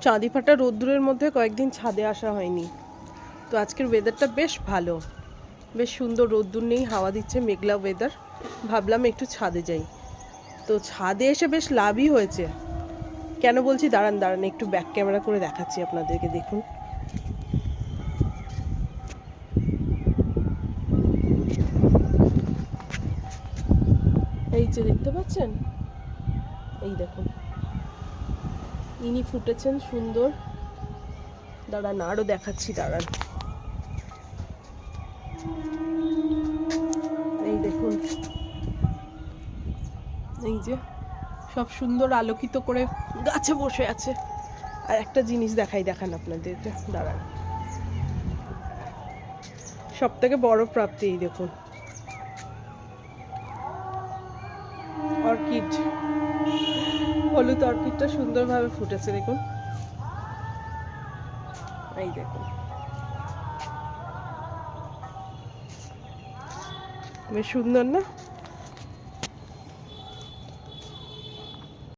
চাঁদি ফাটা রোদ্দুরের মধ্যে কয়েকদিন ছাদে আসা হয়নি, তো আজকের ওয়েদারটা বেশ ভালো, বেশ সুন্দর, রোদ্দুর নেই, হাওয়া দিচ্ছে, মেঘলা ওয়েদার। ভাবলাম একটু ছাদে যাই, তো ছাদে এসে বেশ লাভই হয়েছে। কেন বলছি, দাঁড়ান দাঁড়ান একটু ব্যাক ক্যামেরা করে দেখাচ্ছি আপনাদেরকে, দেখুন। এই যে দেখতে পাচ্ছেন, এই দেখুন, ইনি ফুটেছেন সুন্দর। দাঁড়ান আরও দেখাচ্ছি, দাঁড়ান। এই দেখুন, এই যে সব সুন্দর আলোকিত করে গাছে বসে আছে। আর একটা জিনিস দেখান আপনাদেরকে, দাঁড়ান। সব থেকে বড় প্রাপ্তি, এই দেখুন, অর্কিড, হলুদ অর্কিডটা সুন্দরভাবে ফুটেছে, দেখুন। এই দেখুন, বেশ সুন্দর না?